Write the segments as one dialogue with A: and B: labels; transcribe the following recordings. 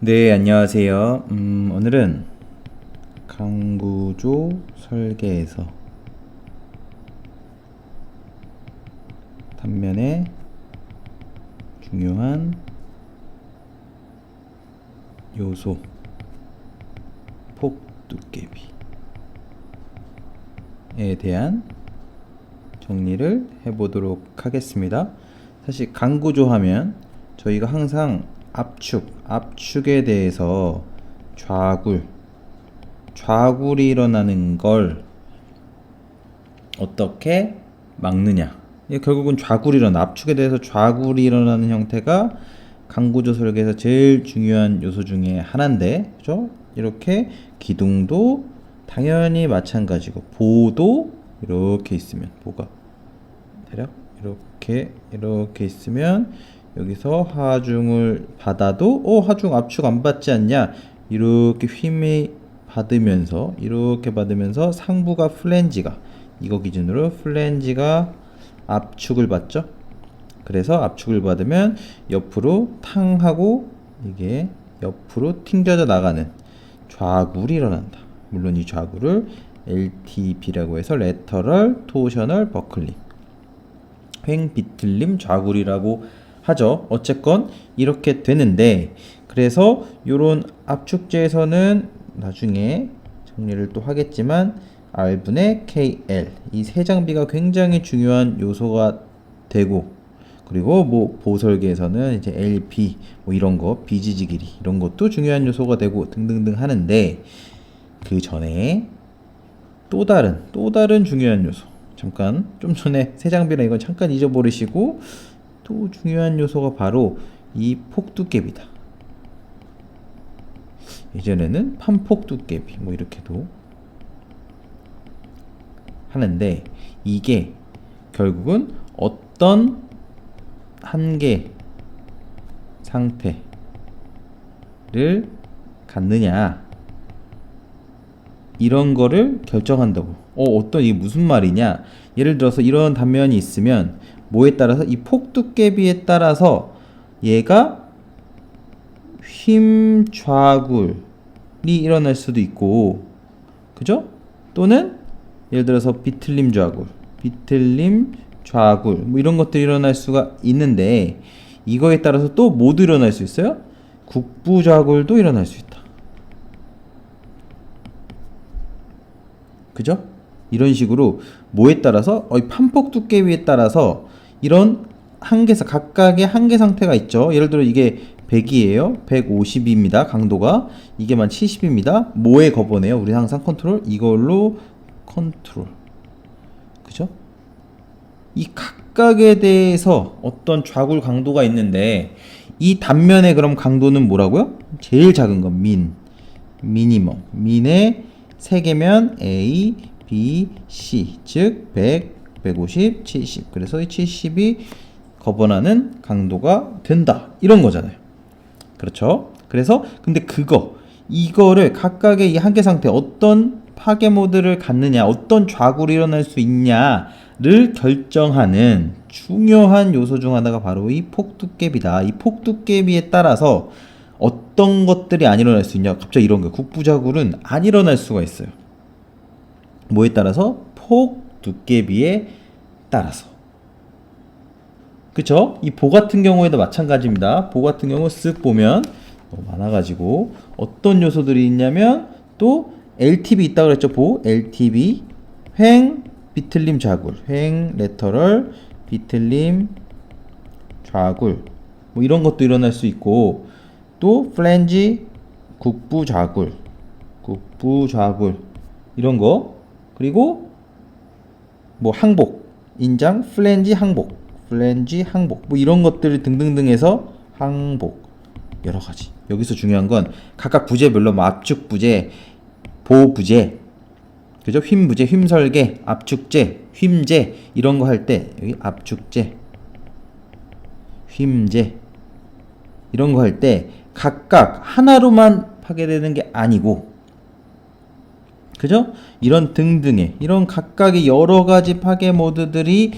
A: 네, 안녕하세요. 오늘은 강구조 설계에서 단면의 중요한 요소, 폭 두께비에 대한 정리를 해보도록 하겠습니다. 사실 강구조 하면 저희가 항상 압축에 대해서 좌굴이 일어나는 걸 어떻게 막느냐. 이게 결국은 압축에 대해서 좌굴이 일어나는 형태가 강구조 설계에서 제일 중요한 요소 중에 하나인데, 그죠? 이렇게 기둥도 당연히 마찬가지고, 보도 이렇게 있으면, 보가 대략 이렇게 있으면 여기서 하중을 받아도 하중 압축 안 받지 않냐, 이렇게 이렇게 받으면서 상부가 플랜지가, 이거 기준으로 플랜지가 압축을 받죠. 그래서 압축을 받으면 옆으로 탕하고 이게 옆으로 튕겨져 나가는 좌굴이 일어난다. 물론 이 좌굴을 LTB라고 해서 레터럴 토셔널 버클링, 횡 비틀림 좌굴이라고 하죠. 어쨌건 이렇게 되는데, 그래서 요런 압축제에서는 나중에 정리를 또 하겠지만 R분의 KL, 이 세 장비가 굉장히 중요한 요소가 되고, 그리고 뭐 보설계에서는 이제 LP 뭐 이런 거, 비지지 길이 이런 것도 중요한 요소가 되고 등등등 하는데, 그 전에 또 다른 중요한 요소, 잠깐 좀 전에 세 장비랑 이건 잠깐 잊어버리시고, 또 중요한 요소가 바로 이 폭두께비다. 예전에는 판폭두께비 뭐 이렇게도 하는데, 이게 결국은 어떤 한계 상태를 갖느냐, 이런 거를 결정한다고. 이게 무슨 말이냐? 예를 들어서 이런 단면이 있으면 뭐에 따라서, 이 폭두께비에 따라서 얘가 휨 좌굴이 일어날 수도 있고, 그죠? 또는 예를 들어서 비틀림 좌굴 뭐 이런 것들이 일어날 수가 있는데, 이거에 따라서 또 뭐도 일어날 수 있어요? 국부 좌굴도 일어날 수 있다. 그죠? 이런 식으로 뭐에 따라서, 판폭 두께비에 따라서 이런 각각의 한계 상태가 있죠. 예를 들어 이게 100이에요. 150입니다. 강도가. 이게만 70입니다. 뭐에 거버네요? 우리 항상 컨트롤, 이걸로 컨트롤. 그죠? 이 각각에 대해서 어떤 좌굴 강도가 있는데, 이 단면의 그럼 강도는 뭐라고요? 제일 작은 건 미니멈. 민의 세개면 A, B, C, 즉 100, 150, 70. 그래서 이 70이 거버나는 강도가 된다, 이런 거잖아요. 그렇죠? 그래서 근데 이거를 각각의 이 한계 상태, 어떤 파괴 모드를 갖느냐, 어떤 좌굴이 일어날 수 있냐를 결정하는 중요한 요소 중 하나가 바로 이 폭두께비다. 이 폭두께비에 따라서 어떤 것들이 안 일어날 수 있냐? 갑자기 이런 거예요. 국부좌굴은 안 일어날 수가 있어요. 뭐에 따라서? 폭두께비에 따라서. 그쵸? 이 보 같은 경우에도 마찬가지입니다. 보 같은 경우 쓱 보면 많아가지고 어떤 요소들이 있냐면, 또 LTB 있다고 그랬죠. LTB, 횡 비틀림 좌굴, 횡 레터럴 비틀림 좌굴 뭐 이런 것도 일어날 수 있고, 또 플랜지 국부 좌굴 이런 거, 그리고 뭐 항복, 인장 플랜지 항복 뭐 이런 것들 등등등 해서 항복, 여러 가지. 여기서 중요한 건 각각 부재별로 뭐 압축 부재, 보호 부재, 그죠? 휨 부재, 휨 설계, 압축재, 휨재 이런 거 할 때 여기 압축재, 휨재 이런 거 할 때 각각 하나로만 파괴되는 게 아니고, 그죠? 이런 등등의 이런 각각의 여러 가지 파괴 모드들이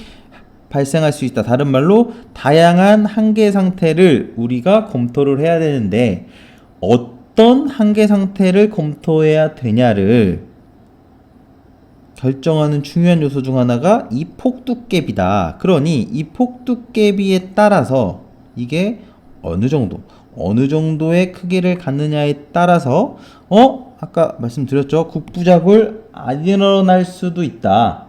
A: 발생할 수 있다. 다른 말로 다양한 한계 상태를 우리가 검토를 해야 되는데, 어떤 한계 상태를 검토해야 되냐를 결정하는 중요한 요소 중 하나가 이 폭두께비다. 그러니 이 폭두께비에 따라서 이게 어느 정도의 크기를 갖느냐에 따라서 아까 말씀드렸죠. 국부작을 안 일어날 수도 있다.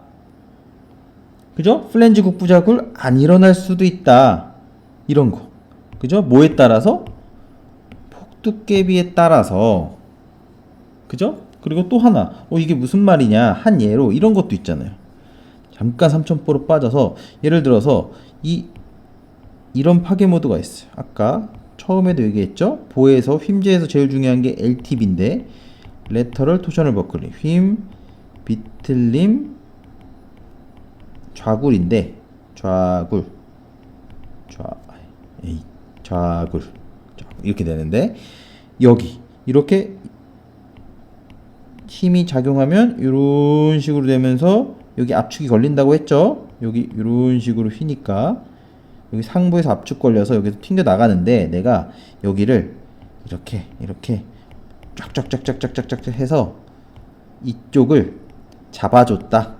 A: 그죠? 플랜지 국부작을 안 일어날 수도 있다. 이런 거. 그죠? 뭐에 따라서? 폭두께비에 따라서. 그죠? 그리고 또 하나, 이게 무슨 말이냐, 한 예로 이런 것도 있잖아요. 잠깐 3000보로 빠져서, 예를 들어서, 이런 파괴 모드가 있어요. 아까 처음에도 얘기했죠? 보에서, 휨제에서 제일 중요한 게 LTB인데, 레터럴 토셔널 버클링, 휨, 비틀림, 좌굴인데, 좌굴, 이렇게 되는데, 여기, 이렇게, 힘이 작용하면 이런 식으로 되면서 여기 압축이 걸린다고 했죠. 여기 이런 식으로 휘니까 여기 상부에서 압축 걸려서 여기서 튕겨 나가는데 내가 여기를 이렇게 쫙쫙쫙쫙쫙쫙 해서 이쪽을 잡아줬다.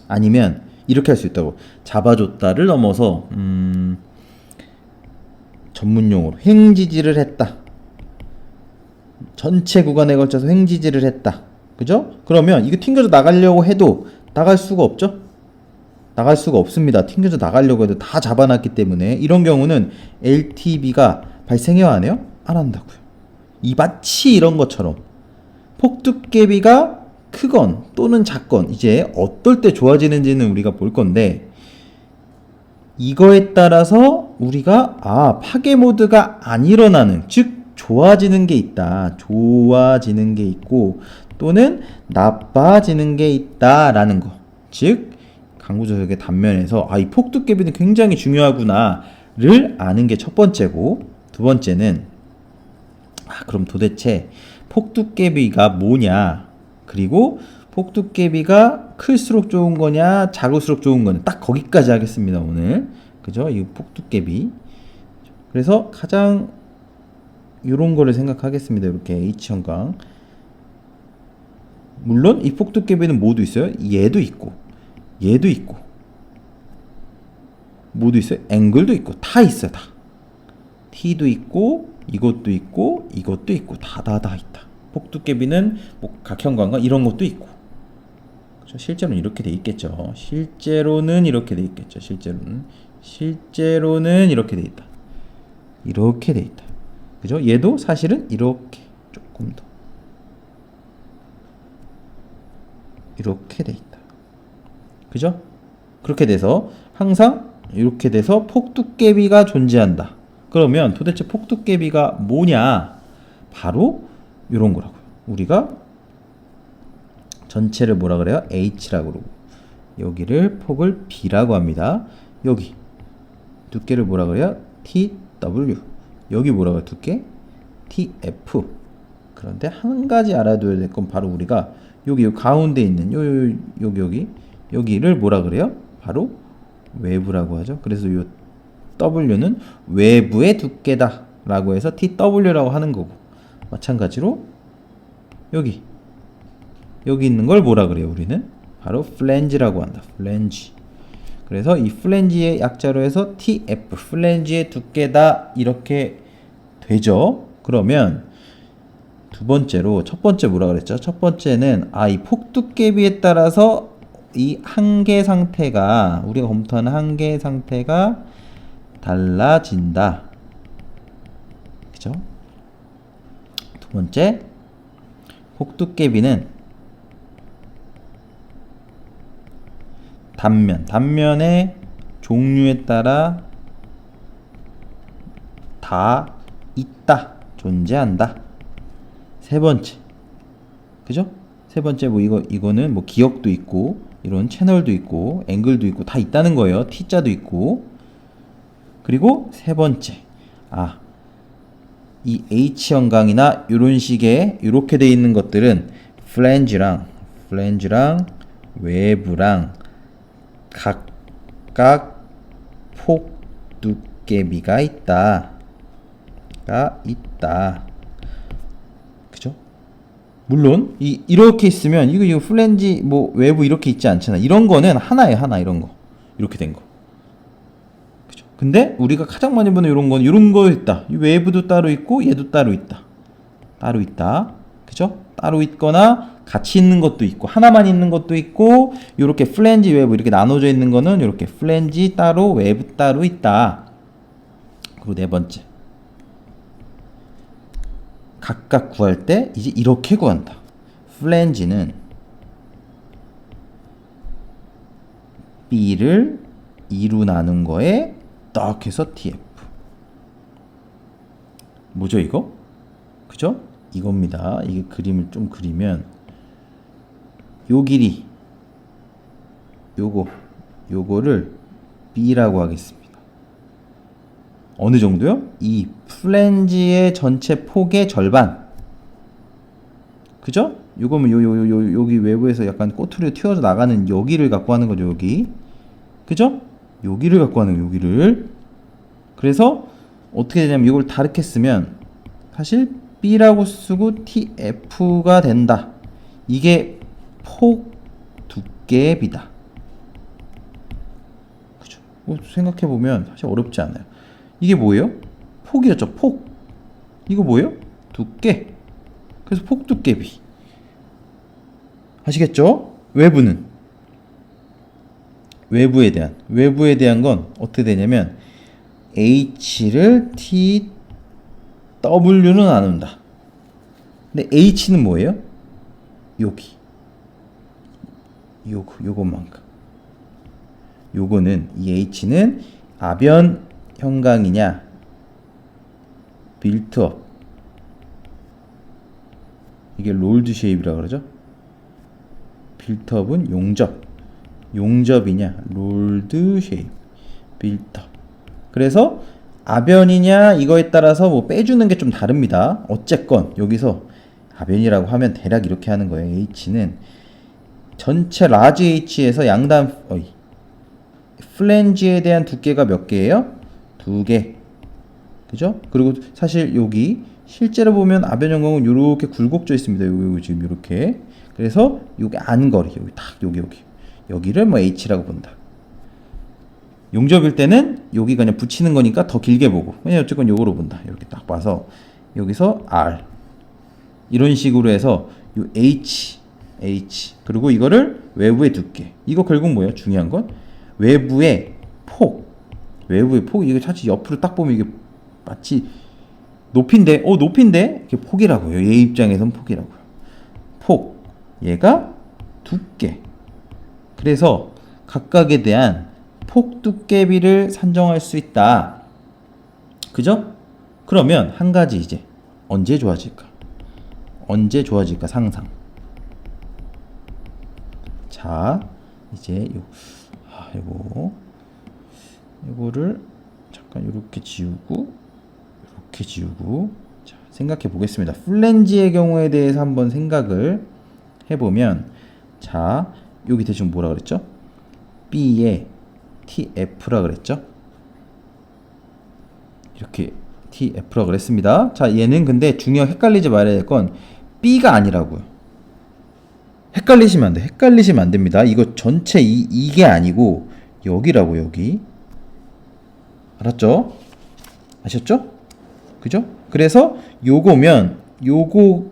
A: 아니면 이렇게 할 수 있다고. 잡아줬다를 넘어서 전문용어로 횡지지를 했다. 전체 구간에 걸쳐서 횡지지를 했다. 그죠? 그러면 이거 튕겨져 나가려고 해도 나갈 수가 없죠? 나갈 수가 없습니다. 튕겨져 나가려고 해도 다 잡아놨기 때문에 이런 경우는 LTB가 발생해야 안 해요? 안 한다고요. 이 마치 이런 것처럼 폭두께비가 크건 또는 작건 이제 어떨 때 좋아지는지는 우리가 볼 건데 이거에 따라서 우리가 파괴 모드가 안 일어나는, 즉 좋아지는 게 있다. 좋아지는 게 있고 또는 나빠지는 게 있다라는 거. 즉 강구조석의 단면에서 이 폭두께비는 굉장히 중요하구나를 아는 게 첫 번째고, 두 번째는 그럼 도대체 폭두께비가 뭐냐, 그리고 폭두께비가 클수록 좋은 거냐 작을수록 좋은 거냐, 딱 거기까지 하겠습니다 오늘. 그죠? 이 폭두께비. 그래서 가장 요런 거를 생각하겠습니다. 이렇게 H형광. 물론 이 폭두께비는 모두 있어요. 얘도 있고 모두 있어요. 앵글도 있고 다 있어요. 다. T도 있고 이것도 있고 다 있다. 폭두께비는 뭐 각형광과 이런 것도 있고. 그렇죠? 실제로는 이렇게 돼 있겠죠. 실제로는 이렇게 돼 있다. 이렇게 돼 있다. 그죠? 얘도 사실은 이렇게 조금 더 이렇게 돼 있다. 그죠? 그렇게 돼서 항상 이렇게 돼서 폭두께비가 존재한다. 그러면 도대체 폭두께비가 뭐냐? 바로 이런 거라고요. 우리가 전체를 뭐라 그래요? H라고 그러고 여기를 폭을 B라고 합니다. 여기 두께를 뭐라 그래요? TW. 여기 뭐라 그래요? 두께? TF. 그런데 한 가지 알아둬야 될 건 바로 우리가 여기 가운데 있는 여기를 뭐라 그래요? 바로 외부라고 하죠. 그래서 이 W는 외부의 두께다 라고 해서 TW라고 하는 거고, 마찬가지로 여기 있는 걸 뭐라 그래요? 우리는 바로 플랜지라고 한다. 플랜지. 그래서 이 플랜지의 약자로 해서 TF, 플랜지의 두께다 이렇게 되죠. 그러면 두 번째로, 첫 번째 뭐라 그랬죠? 첫 번째는 이 폭두께비에 따라서 이 한계 상태가, 우리가 검토하는 한계 상태가 달라진다. 그죠? 두 번째, 폭두께비는 단면의 종류에 따라 다 있다, 존재한다. 세 번째, 그죠? 세 번째 이거는 뭐 기역도 있고 이런 채널도 있고 앵글도 있고 다 있다는 거예요. T자도 있고. 그리고 세 번째, 이 H형광이나 이런 식의 이렇게 돼 있는 것들은 플랜지랑 외부랑 각각 폭 두께비가 있다. 그죠? 물론 이렇게 있으면 이거 플랜지 뭐 외부 이렇게 있지 않잖아. 이런 거는 하나에 하나 이런 거 이렇게 된 거. 그죠? 근데 우리가 가장 많이 보는 이런 건 이런 거 있다. 이 외부도 따로 있고 얘도 따로 있다. 그죠? 따로 있거나 같이 있는 것도 있고 하나만 있는 것도 있고 이렇게 플랜지 외부 이렇게 나눠져 있는 거는 이렇게 플랜지 따로 외부 따로 있다. 그리고 네 번째. 각각 구할 때 이제 이렇게 구한다. 플랜지는 B를 2로 나눈 거에 딱 해서 TF. 뭐죠 이거? 그죠? 이겁니다. 이게 그림을 좀 그리면 요 길이 요거를 B라고 하겠습니다. 어느 정도요? 이 플랜지의 전체 폭의 절반. 그죠? 요거면 여기 외부에서 약간 꼬투리로 튀어져 나가는 여기를 갖고 하는 거죠. 여기. 그죠? 여기를 갖고 하는 여기를. 그래서 어떻게 되냐면 이걸 다르게 쓰면 사실 B라고 쓰고 TF가 된다. 이게 폭 두께의 B다. 그죠? 생각해보면 사실 어렵지 않아요. 이게 뭐예요? 폭이었죠. 폭. 이거 뭐예요? 두께. 그래서 폭 두께 B. 아시겠죠? 외부는 외부에 대한 건 어떻게 되냐면 H를 TW로 나눈다. 근데 H는 뭐예요? 여기. 요것만큼. 요거는 이 H는 아변 형광이냐 빌트업, 이게 롤드 쉐입이라고 그러죠. 빌트업은 용접이냐 롤드 쉐입, 빌트업. 그래서 아변이냐 이거에 따라서 뭐 빼주는 게 좀 다릅니다. 어쨌건 여기서 아변이라고 하면 대략 이렇게 하는 거예요. H는 전체 라지 H에서 양단 플랜지에 대한 두께가 몇 개예요? 2개. 그죠? 그리고 사실 여기 실제로 보면 아변 형광은 이렇게 굴곡져 있습니다. 여기 지금 이렇게. 그래서 여기 안거리 여기 딱 여기를 뭐 H라고 본다. 용접일 때는 여기가 그냥 붙이는 거니까 더 길게 보고, 왜냐면 어쨌건 요거로 본다. 이렇게 딱 봐서 여기서 R 이런 식으로 해서 요 H 그리고 이거를 외부의 두께. 이거 결국 뭐예요? 중요한 건 외부의 폭. 이거 사실 옆으로 딱 보면 이게 마치 높인데 이게 폭이라고요. 얘 입장에선 폭이라고요. 폭. 얘가 두께. 그래서 각각에 대한 폭 두께비를 산정할 수 있다. 그죠? 그러면 한 가지 이제 언제 좋아질까 상상. 자, 이제 요거를 잠깐 이렇게 지우고 자, 생각해 보겠습니다. 플랜지의 경우에 대해서 한번 생각을 해보면, 자, 여기 대충 뭐라 그랬죠? B에 TF라 그랬죠? 이렇게 TF라 그랬습니다. 자, 얘는 근데 헷갈리지 말아야 될 건 B가 아니라고요. 헷갈리시면 안 됩니다. 이거 전체 이게 아니고 여기라고, 여기. 알았죠? 아셨죠? 그죠? 그래서 요거면 요거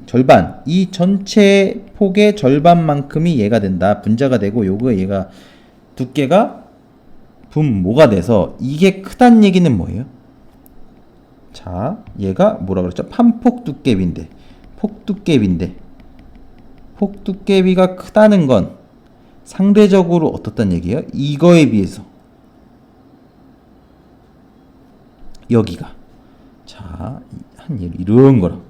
A: 절반, 이 전체 폭의 절반만큼이 얘가 된다. 분자가 되고 얘가 두께가 분모가 돼서 이게 크단 얘기는 뭐예요? 자, 얘가 뭐라 그랬죠? 판폭 두께비인데, 폭 두께비가 크다는 건 상대적으로 어떻단 얘기예요? 이거에 비해서 여기가, 자, 한 예로 이런 거랑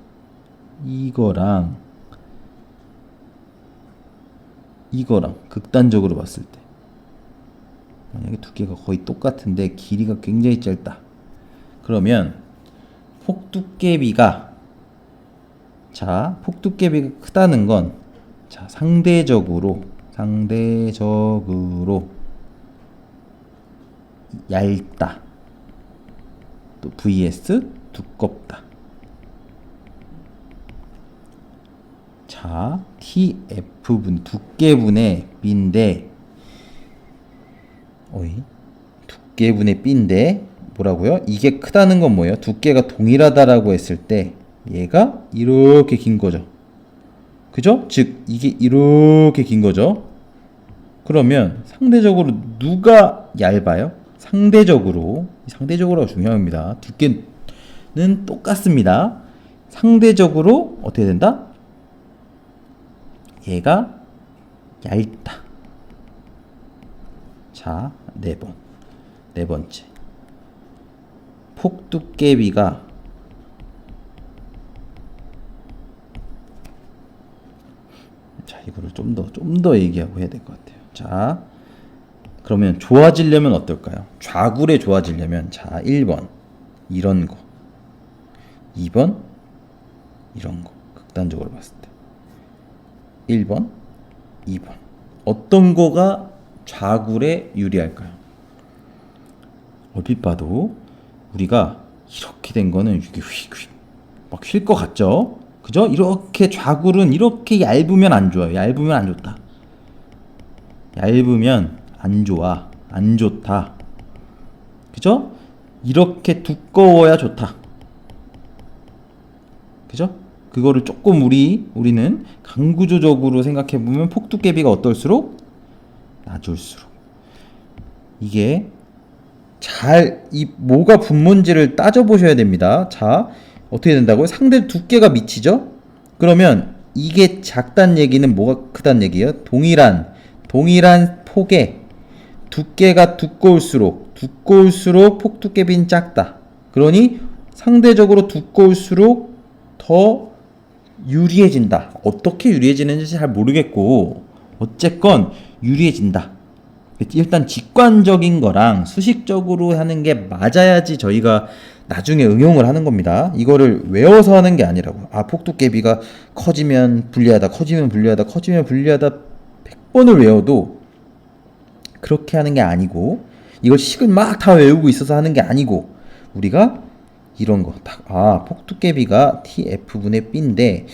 A: 이거랑 극단적으로 봤을 때 만약에 두께가 거의 똑같은데 길이가 굉장히 짧다. 그러면 폭 두께비가 크다는 건, 자, 상대적으로 얇다. 또 vs 두껍다. 자, TF분 두께분의 B인데 두께분의 B인데 뭐라고요? 이게 크다는 건 뭐예요? 두께가 동일하다라고 했을 때 얘가 이렇게 긴 거죠. 그죠? 즉 이게 이렇게 긴 거죠. 그러면 상대적으로 누가 얇아요? 상대적으로가 중요합니다. 두께는 똑같습니다. 상대적으로 어떻게 된다? 얘가 얇다. 자, 네 번째. 폭두께비가 자, 이거를 좀 더 얘기하고 해야 될 것 같아요. 자, 그러면 좋아지려면 어떨까요? 좌굴에 좋아지려면 자, 1번 이런 거, 2번 이런 거. 극단적으로 봤을 때 1번, 2번 어떤 거가 좌굴에 유리할까요? 얼핏 봐도 우리가 이렇게 된 거는 이게 휙휙 막 휠 것 같죠? 그죠? 이렇게 좌굴은 이렇게 얇으면 안 좋아요. 얇으면 안 좋다. 얇으면 안 좋아. 안 좋다. 그죠? 이렇게 두꺼워야 좋다. 그죠? 그거를 조금 우리는 강구조적으로 생각해 보면 폭두께비가 어떨수록 낮을수록 이게 이 뭐가 분모인지를 따져보셔야 됩니다. 자, 어떻게 된다고요? 상대 두께가 미치죠? 그러면 이게 작단 얘기는 뭐가 크단 얘기예요? 동일한 폭의 두께가 두꺼울수록 폭두께비는 작다. 그러니 상대적으로 두꺼울수록 더 유리해진다. 어떻게 유리해지는지 잘 모르겠고 어쨌건 유리해진다. 일단 직관적인 거랑 수식적으로 하는 게 맞아야지 저희가 나중에 응용을 하는 겁니다. 이거를 외워서 하는 게 아니라고. 폭두께비가 커지면 불리하다, 커지면 불리하다, 커지면 불리하다 100번을 외워도 그렇게 하는 게 아니고 이걸 식을 막 다 외우고 있어서 하는 게 아니고 우리가 이런 거 딱 폭두께비가 TF분의 B인데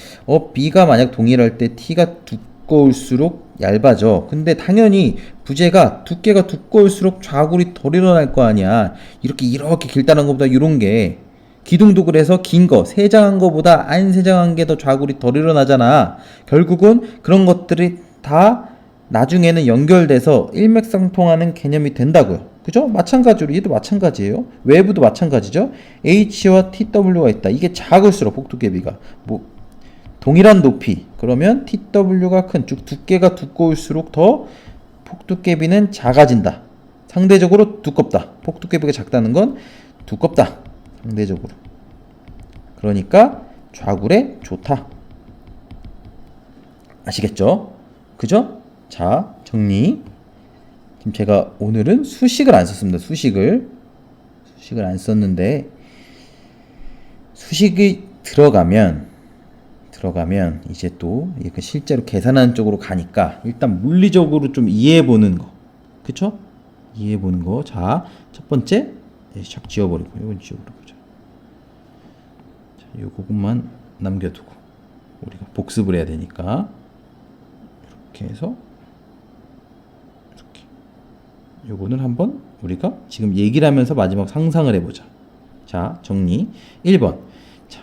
A: B가 만약 동일할 때 T가 두꺼울수록 얇아져. 근데 당연히 부재가 두께가 두꺼울수록 좌굴이 덜 일어날 거 아니야. 이렇게 길다는 것보다 이런 게 기둥도 그래서 긴 거 세장한 거보다 안 세장한 게 더 좌굴이 덜 일어나잖아. 결국은 그런 것들이 다 나중에는 연결돼서 일맥상통하는 개념이 된다고요. 그죠? 마찬가지로 얘도 마찬가지예요. 외부도 마찬가지죠. H와 TW가 있다. 이게 작을수록 폭두께비가 동일한 높이 그러면 TW가 큰 즉 두께가 두꺼울수록 더 폭두께비는 작아진다. 상대적으로 두껍다. 폭두께비가 작다는 건 두껍다. 상대적으로. 그러니까 좌굴에 좋다. 아시겠죠? 그죠? 자, 정리. 지금 제가 오늘은 수식을 안 썼습니다. 수식을 안 썼는데 수식이 들어가면 이제 또 이렇게 실제로 계산하는 쪽으로 가니까 일단 물리적으로 좀 이해해보는 거. 그쵸? 이해해보는 거. 자, 첫 번째 샥 지워버리고 이건 지워버리고 자, 요것만 남겨두고 우리가 복습을 해야 되니까 이렇게 해서 이렇게 요거는 한번 우리가 지금 얘기를 하면서 마지막 상상을 해보자. 자, 정리. 1번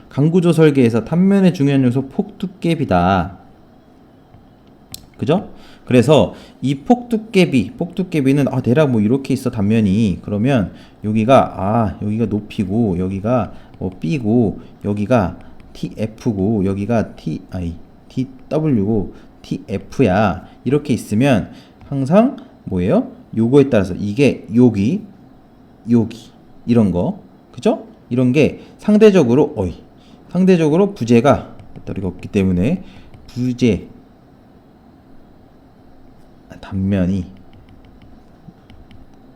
A: 강구조 설계에서 단면의 중요한 요소 폭두께비다. 그죠? 그래서 이 폭두께비는 대략 뭐 이렇게 있어 단면이. 그러면 여기가 높이고 여기가 B고 여기가 TF고 여기가 TW고 TF야. 이렇게 있으면 항상 뭐예요? 요거에 따라서 이게 여기 이런 거. 그죠? 이런 게 상대적으로 부재가 배터리가 없기 때문에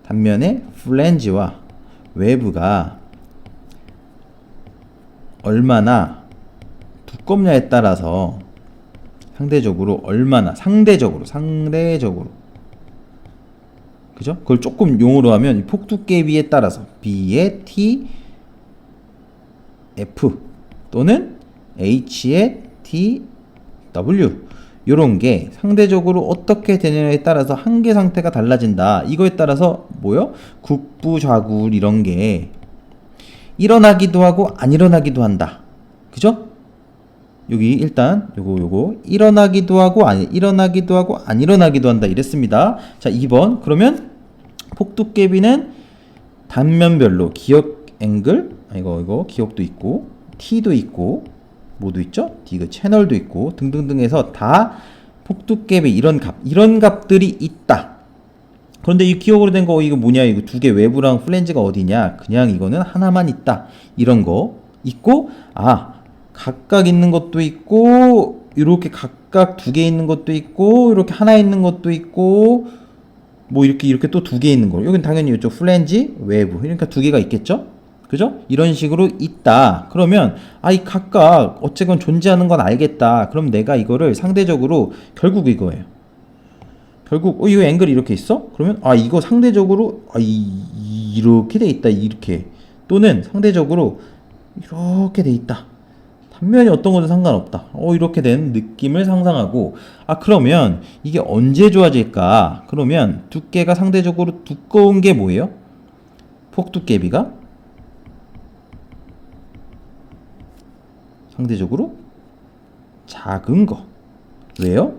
A: 단면의 플랜지와 외부가 얼마나 두껍냐에 따라서 상대적으로 그죠? 그걸 조금 용어로 하면 폭두께비에 따라서 B의 T F 또는 H의 TW 요런 게 상대적으로 어떻게 되느냐에 따라서 한계 상태가 달라진다. 이거에 따라서 뭐요? 국부좌굴 이런 게 일어나기도 하고 안 일어나기도 한다. 그죠? 여기 일단 요거 일어나기도 하고 안 일어나기도 한다 이랬습니다. 자, 2번. 그러면 폭두깨비는 단면별로 기억 앵글 이거 기억도 있고 T도 있고 뭐도 있죠? 디그 채널도 있고 등등등 해서 다 폭두깨비 이런 값들이 있다. 그런데 이 기억으로 된 거 이거 뭐냐? 이거 두 개 외부랑 플랜지가 어디냐? 그냥 이거는 하나만 있다. 이런 거 있고 각각 있는 것도 있고 이렇게 각각 두 개 있는 것도 있고 이렇게 하나 있는 것도 있고 뭐 이렇게 또 두 개 있는 거. 여긴 당연히 이쪽 플랜지 외부. 그러니까 두 개가 있겠죠? 그죠? 이런 식으로 있다. 그러면 이 각각 어쨌건 존재하는 건 알겠다. 그럼 내가 이거를 상대적으로 결국 이거예요. 결국 이거 앵글이 이렇게 있어? 그러면 이거 상대적으로 이렇게 돼 있다. 이렇게 또는 상대적으로 이렇게 돼 있다. 단면이 어떤 것도 상관없다. 이렇게 된 느낌을 상상하고 그러면 이게 언제 좋아질까? 그러면 두께가 상대적으로 두꺼운 게 뭐예요? 폭두께비가 상대적으로 작은 거. 왜요?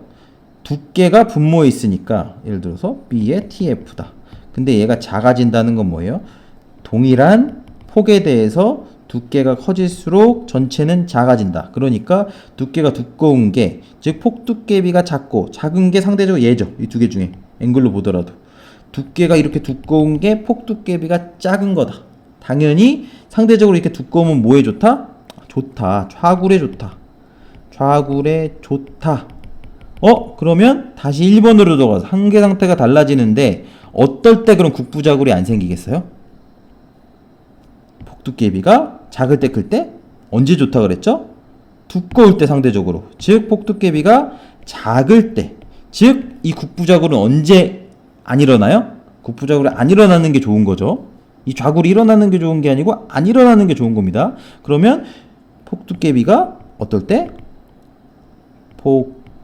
A: 두께가 분모에 있으니까 예를 들어서 B의 TF다. 근데 얘가 작아진다는 건 뭐예요? 동일한 폭에 대해서 두께가 커질수록 전체는 작아진다. 그러니까 두께가 두꺼운 게, 즉 폭두께비가 작고 작은 게 상대적으로 얘죠. 이 두 개 중에 앵글로 보더라도 두께가 이렇게 두꺼운 게 폭두께비가 작은 거다. 당연히 상대적으로 이렇게 두꺼우면 뭐에 좋다? 좋다. 좌굴에 좋다. 좌굴에 좋다. 그러면 다시 1번으로 들어가서 한계 상태가 달라지는데 어떨 때 그럼 국부좌굴이 안 생기겠어요? 폭두께비가 작을 때 클 때? 언제 좋다 그랬죠? 두꺼울 때 상대적으로. 즉 폭두께비가 작을 때. 즉 이 국부좌굴은 언제 안 일어나요? 국부좌굴이 안 일어나는 게 좋은 거죠. 이 좌굴이 일어나는 게 좋은 게 아니고 안 일어나는 게 좋은 겁니다. 그러면 폭두께비가 어떨 때?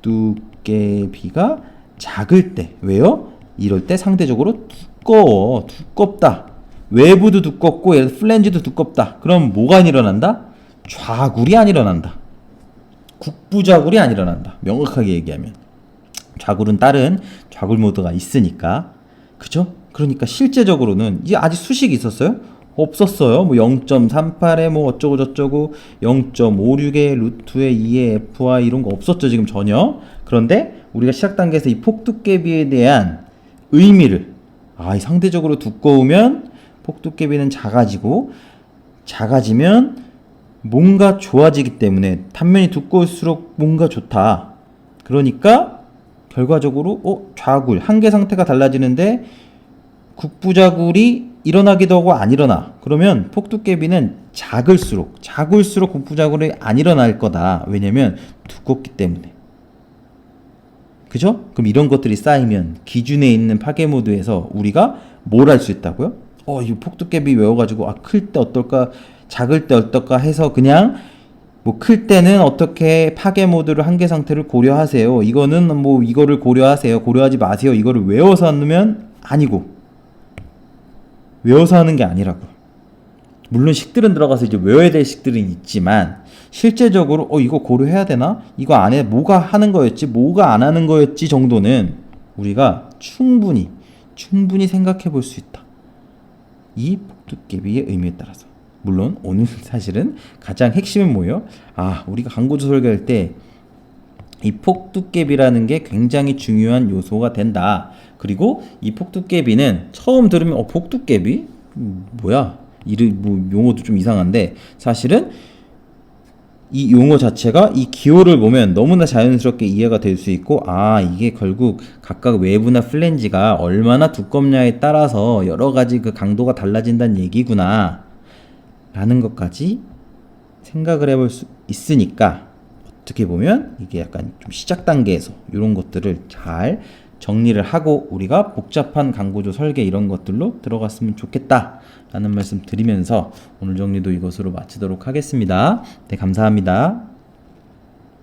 A: 폭두께비가 작을 때. 왜요? 이럴 때 상대적으로 두껍다. 외부도 두껍고 플랜지도 두껍다. 그럼 뭐가 안 일어난다? 좌굴이 안 일어난다. 국부좌굴이 안 일어난다. 명확하게 얘기하면 좌굴은 다른 좌굴 모드가 있으니까. 그죠? 그러니까 실제적으로는 이게 아직 수식이 있었어요? 없었어요. 뭐 0.38에 뭐 어쩌고 저쩌고 0.56에 루트에 2에 FY 이런 거 없었죠 지금 전혀. 그런데 우리가 시작 단계에서 이 폭두께비에 대한 의미를 이 상대적으로 두꺼우면 폭두께비는 작아지면 뭔가 좋아지기 때문에 단면이 두꺼울수록 뭔가 좋다. 그러니까 결과적으로 좌굴 한계 상태가 달라지는데 국부좌굴이 일어나기도 하고 안 일어나. 그러면 폭두께비는 작을수록 국부좌굴이 안 일어날 거다. 왜냐면 두껍기 때문에. 그죠? 그럼 이런 것들이 쌓이면 기준에 있는 파괴 모드에서 우리가 뭘 할 수 있다고요? 이 폭두께비 외워가지고 클 때 어떨까, 작을 때 어떨까 해서 그냥 뭐 클 때는 어떻게 파괴 모드를 한계 상태를 고려하세요. 이거는 뭐 이거를 고려하세요. 고려하지 마세요. 이거를 외워서 하면 아니고. 외워서 하는 게 아니라고. 물론 식들은 들어가서 이제 외워야 될 식들은 있지만 실제적으로 이거 고려해야 되나? 이거 안에 뭐가 하는 거였지? 뭐가 안 하는 거였지? 정도는 우리가 충분히 생각해 볼 수 있다. 이 폭두께비의 의미에 따라서. 물론 오늘 사실은 가장 핵심은 뭐예요? 우리가 광고주 설계할 때 이 폭두께비라는 게 굉장히 중요한 요소가 된다. 그리고 이 폭두께비는 처음 들으면 폭두께비? 뭐야? 용어도 좀 이상한데 사실은 이 용어 자체가 이 기호를 보면 너무나 자연스럽게 이해가 될 수 있고 이게 결국 각각 외부나 플랜지가 얼마나 두껍냐에 따라서 여러 가지 그 강도가 달라진다는 얘기구나 라는 것까지 생각을 해볼 수 있으니까 어떻게 보면 이게 약간 좀 시작 단계에서 이런 것들을 잘 정리를 하고 우리가 복잡한 강구조 설계 이런 것들로 들어갔으면 좋겠다 라는 말씀 드리면서 오늘 정리도 이것으로 마치도록 하겠습니다. 네, 감사합니다.